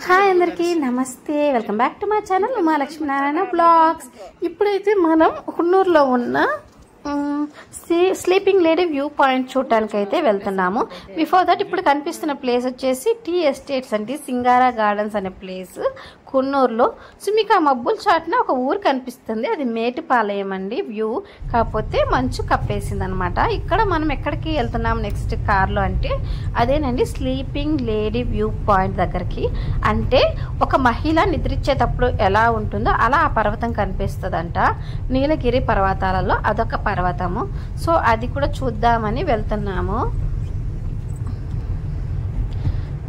Hi అందరికీ నమస్తే, welcome back to my channel Uma Lakshminarayana blogs. ఇప్పుడైతే మనం కున్నూరులో ఉన్న స్లీపింగ్ లేడీ వ్యూ పాయింట్ చూడటానికి అయితే వెళ్తున్నాము. బిఫోర్ దట్ ఇప్పుడు కనిపిస్తున్న ప్లేస్ వచ్చేసి టీ ఎస్టేట్స్ అంటే సింగారా గార్డెన్స్ అనే ప్లేస్ కున్నూరులో. సో మీకు ఆ మబ్బుల చాటున ఒక ఊరు కనిపిస్తుంది, అది మేటిపాలయం అండి వ్యూ. కాకపోతే మంచు కప్పేసింది అనమాట. ఇక్కడ మనం ఎక్కడికి వెళ్తున్నాం నెక్స్ట్ కార్లో అంటే అదేనండి స్లీపింగ్ లేడీ వ్యూ పాయింట్ దగ్గరికి. అంటే ఒక మహిళ నిద్రించేటప్పుడు ఎలా ఉంటుందో అలా ఆ పర్వతం కనిపిస్తుందంట. నీలగిరి పర్వతాలలో అదొక పర్వతము. సో అది కూడా చూద్దామని వెళ్తున్నాము.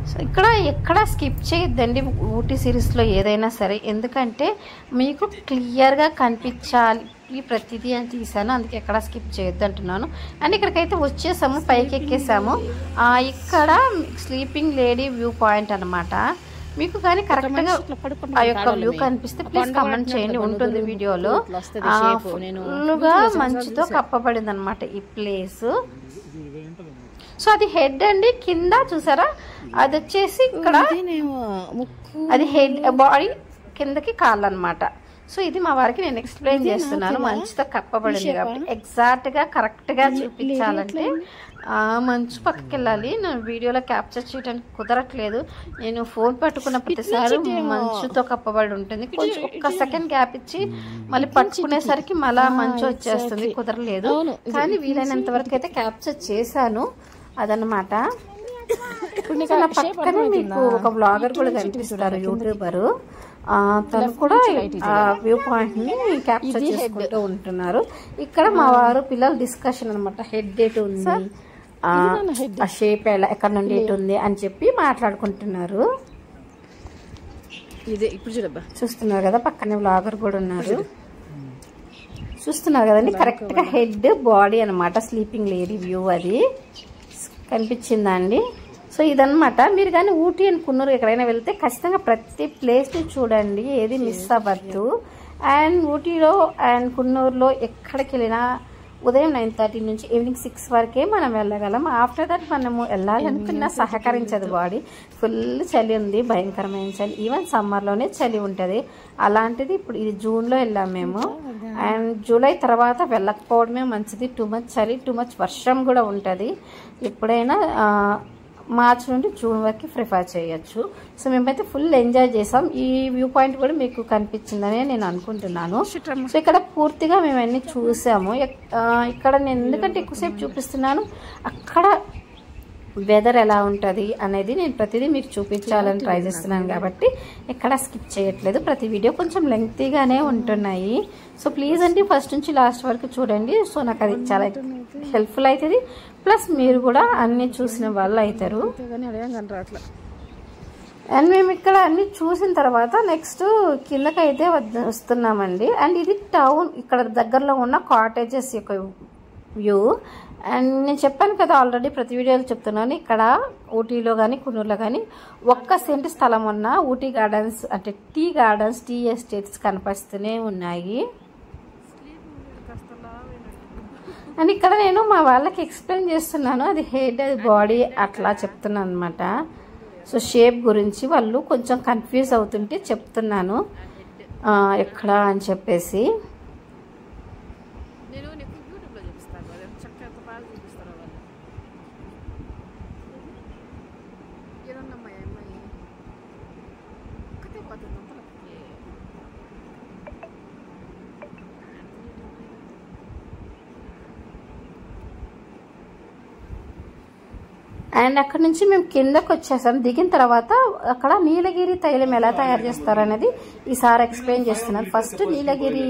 సో ఇక్కడ ఎక్కడ స్కిప్ చేయొద్దండి ఊటీ సిరీస్లో ఏదైనా సరే, ఎందుకంటే మీకు క్లియర్గా కనిపించాలి ప్రతిదీ అని తీసాను, అందుకే ఎక్కడ స్కిప్ చేయొద్దు అంటున్నాను. అండ్ ఇక్కడికైతే వచ్చేసాము, పైకి ఎక్కేసాము. ఇక్కడ స్లీపింగ్ లేడీ వ్యూ పాయింట్ అనమాట. మీకు కానీ కరెక్ట్గా ఆ యొక్క వ్యూ కనిపిస్తే ప్లీజ్ కమెంట్ చేయండి, ఉంటుంది వీడియోలో. ఫుల్గా మంచుతో కప్పబడింది అనమాట ఈ ప్లేస్. సో అది హెడ్ అండి, కింద చూసారా అది వచ్చేసి ఇక్కడ అది హెడ్, బాడీ కిందకి కాళ్ళు అనమాట. సో ఇది మా వారికి నేను ఎక్స్ప్లెయిన్ చేస్తున్నాను, మంచుతో కప్పబడింది కాబట్టి. ఎగ్జాక్ట్గా కరెక్ట్గా చూపించాలంటే మంచు పక్కకి వెళ్ళాలి. నేను వీడియోలో క్యాప్చర్ చేయడానికి కుదరట్లేదు. నేను ఫోన్ పట్టుకున్న ప్రతిసారి మంచుతో కప్పబడి ఉంటుంది. కొంచెం ఒక్క సెకండ్ గ్యాప్ ఇచ్చి మళ్ళీ పట్టుకునేసరికి మళ్ళా మంచు వచ్చేస్తుంది, కుదరలేదు. కానీ వీలైనంత వరకు అయితే క్యాప్చర్ చేశాను అదనమాట. ఇప్పుడు నా పక్కనే మీకు ఒక బ్లాగర్ కూడా కనిపిస్తారు, యూట్యూబరు. తను కూడా వ్యూ పాయింట్ ని క్యాప్చర్ చేసుకుంటూ ఉంటున్నారు. ఇక్కడ మా వారు పిల్లలు డిస్కషన్ అనమాట, హెడ్ ఎటు ఉంది, ఆ షేప్ ఎలా ఎక్కడ నుండి ఎటు ఉంది అని చెప్పి మాట్లాడుకుంటున్నారు. చూస్తున్నారు కదా, పక్కనే బ్లాగర్ కూడా ఉన్నారు. చూస్తున్నారు కదండి, కరెక్ట్ గా హెడ్ బాడీ అనమాట స్లీపింగ్ లేడీ వ్యూ. అది కనిపించిందా అండి? సో ఇదనమాట. మీరు కానీ ఊటీ అండ్ కున్నూరు ఎక్కడైనా వెళ్తే ఖచ్చితంగా ప్రతి ప్లేస్ని చూడండి, ఏది మిస్ అవ్వద్దు. అండ్ ఊటీలో అండ్ కున్నూరులో ఎక్కడికి వెళ్ళినా ఉదయం 9:30 నుంచి ఈవినింగ్ 6 వరకే మనం వెళ్ళగలం. ఆఫ్టర్ దట్ మనము వెళ్ళాలనుకున్నా సహకరించదు బాడీ. ఫుల్ చలి ఉంది, భయంకరమైన చలి. ఈవెన్ సమ్మర్లోనే చలి ఉంటుంది. అలాంటిది ఇప్పుడు ఇది జూన్లో వెళ్ళాం మేము. అండ్ జూలై తర్వాత వెళ్ళకపోవడమే మంచిది. టూ మచ్ చలి, టూ మచ్ వర్షం కూడా ఉంటుంది. ఎప్పుడైనా మార్చ్ నుండి జూన్ వరకు ప్రిఫర్ చేయొచ్చు. సో మేమైతే ఫుల్ ఎంజాయ్ చేసాం. ఈ వ్యూ పాయింట్ కూడా మీకు కనిపించిందని నేను అనుకుంటున్నాను. సో ఇక్కడ పూర్తిగా మేము అన్ని చూసాము. ఇక్కడ నేను ఎందుకంటే ఎక్కువసేపు చూపిస్తున్నాను, అక్కడ వెదర్ ఎలా ఉంటుంది అనేది నేను ప్రతిదీ మీకు చూపించాలని ట్రై చేస్తున్నాను కాబట్టి ఎక్కడ స్కిప్ చేయట్లేదు. ప్రతి వీడియో కొంచెం లెంగ్తీగానే ఉంటున్నాయి. సో ప్లీజ్ అండి ఫస్ట్ నుంచి లాస్ట్ వరకు చూడండి. సో నాకు అది చాలా హెల్ప్ఫుల్ అవుతుంది. ప్లస్ మీరు కూడా అన్ని చూసిన వాళ్ళు అవుతారు. అండ్ మేము ఇక్కడ అన్ని చూసిన తర్వాత నెక్స్ట్ కిందకైతే వస్తున్నామండి. అండ్ ఇది టౌన్, ఇక్కడ దగ్గరలో ఉన్న కాటేజెస్ యొక్క వ్యూ. అండ్ నేను చెప్పాను కదా ఆల్రెడీ, ప్రతి వీడియోలో చెప్తున్నాను, ఇక్కడ ఊటీలో కానీ కున్నూరులో కానీ 1 సెంటు స్థలం ఉన్న ఊటీ గార్డెన్స్ అంటే టీ గార్డెన్స్, టీ ఎస్టేట్స్ కనిపిస్తూనే ఉన్నాయి. అండ్ ఇక్కడ నేను మా వాళ్ళకి ఎక్స్ప్లెయిన్ చేస్తున్నాను, అది హెడ్, అది బాడీ అట్లా చెప్తున్నాను అనమాట. సో షేప్ గురించి వాళ్ళు కొంచెం కన్ఫ్యూజ్ అవుతుంటే చెప్తున్నాను ఎక్కడ అని చెప్పేసి. అండ్ అక్కడ నుంచి మేము కిందకు వచ్చేసాం. దిగిన తర్వాత అక్కడ నీలగిరి తైలం ఎలా తయారు చేస్తారనేది ఈసారి ఎక్స్ప్లెయిన్ చేస్తున్నారు. ఫస్ట్ నీలగిరి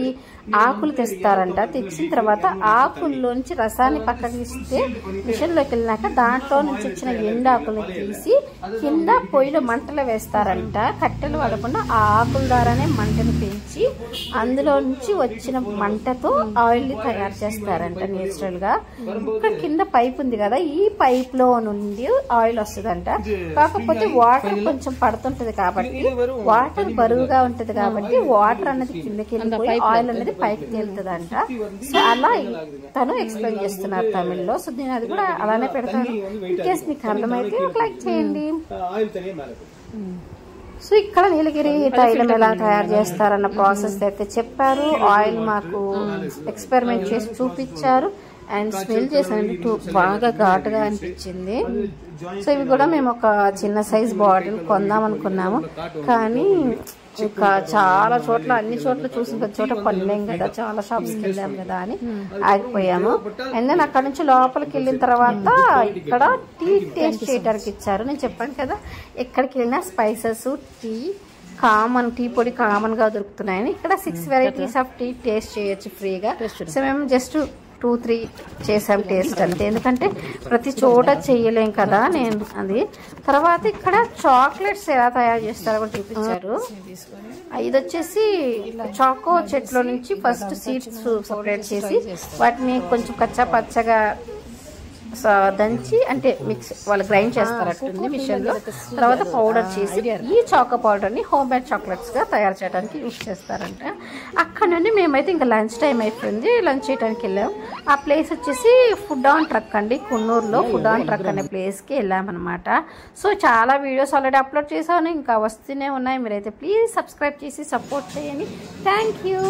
ఆకులు తెస్తారంట. తెచ్చిన తర్వాత ఆకుల్లోంచి రసాన్ని పక్కకి ఇస్తే మిషన్లోకి వెళ్ళినాక దాంట్లో నుంచి వచ్చిన ఎండాకులు తీసి కింద పొయ్యిలో మంటలు వేస్తారంట. కట్టెలు పడకుండా ఆ ఆకుల ద్వారానే మంటను పెంచి అందులో నుంచి వచ్చిన మంటతో ఆయిల్ ని తయారు చేస్తారంట నేచురల్ గా. ఇక్కడ కింద పైప్ ఉంది కదా, ఈ పైప్ లో నుండి ఆయిల్ వస్తుందంట. కాకపోతే వాటర్ కొంచెం పడుతుంటది కాబట్టి, వాటర్ బరువుగా ఉంటది కాబట్టి వాటర్ అనేది కిందకి వెళ్ళిపోయి ఆయిల్ అనేది పైకి వెళ్తుందంట. సో అలా తను ఎక్స్ప్లెయిన్ చేస్తున్నారు తమిళ్లో. సో నేను అది కూడా అలానే పెడతాను. ఇన్ కేస్ మీకు అర్థమైతే లైక్ చేయండి. సో ఇక్కడ నీలగిరి తైలం ఎలా తయారు చేస్తారన్న ప్రాసెస్ అయితే చెప్పారు. ఆయిల్ మాకు ఎక్స్పెరిమెంట్ చేసి చూపించారు అండ్ స్మెల్ చేసానంటే బాగా ఘాటుగా అనిపించింది. సో ఇవి కూడా మేము ఒక చిన్న సైజ్ బాటిల్ కొందాం అనుకున్నాము, కానీ ఇంకా చాలా చోట్ల అన్ని చోట్ల చూసిన ప్రతి చోట కొనలేం కదా, చాలా షాప్స్కి వెళ్ళాం కదా అని ఆగిపోయాము. అండ్ దెన్ అక్కడ నుంచి లోపలికి వెళ్ళిన తర్వాత ఇక్కడ టీ టేస్ట్ చేయడానికి ఇచ్చారు. నేను చెప్పాను కదా ఎక్కడికి వెళ్ళినా స్పైసెస్ టీ కామన్, టీ పొడి కామన్ గా దొరుకుతున్నాయని. ఇక్కడ 6 వెరైటీస్ ఆఫ్ టీ టేస్ట్ చేయొచ్చు ఫ్రీగా. సో మేము జస్ట్ 2-3 చేసాం టేస్ట్ అంతే, ఎందుకంటే ప్రతి చోట చెయ్యలేం కదా నేను అది. తర్వాత ఇక్కడ చాక్లెట్స్ ఎలా తయారు చేస్తారో కూడా చూపించారు. ఇది వచ్చేసి చాకో చెట్లో నుంచి ఫస్ట్ సీడ్స్ సపరేట్ చేసి వాటిని కొంచెం కచ్చా పచ్చగా దంచి అంటే మిక్స్ వాళ్ళు గ్రైండ్ చేస్తారట్టుంది మిషన్ లో. తర్వాత పౌడర్ చేసి ఈ చాకో పౌడర్ ని హోమ్ మేడ్ చాక్లెట్స్ గా తయారు చేయడానికి యూజ్ చేస్తారంట. అక్కడ నుండి మేమైతే ఇంకా లంచ్ టైం అయిపోయింది, లంచ్ చేయడానికి వెళ్ళాం. ఆ ప్లేస్ వచ్చేసి ఫుడ్ ఆన్ ట్రక్ అండి, కున్నూరులో ఫుడ్ ఆన్ ట్రక్ అనే ప్లేస్ కి వెళ్ళామన్నమాట. సో చాలా వీడియోస్ ఆల్రెడీ అప్లోడ్ చేశాను, ఇంకా వస్తూనే ఉన్నాయి. మీరైతే ప్లీజ్ సబ్స్క్రైబ్ చేసి సపోర్ట్ చేయండి. Thank you.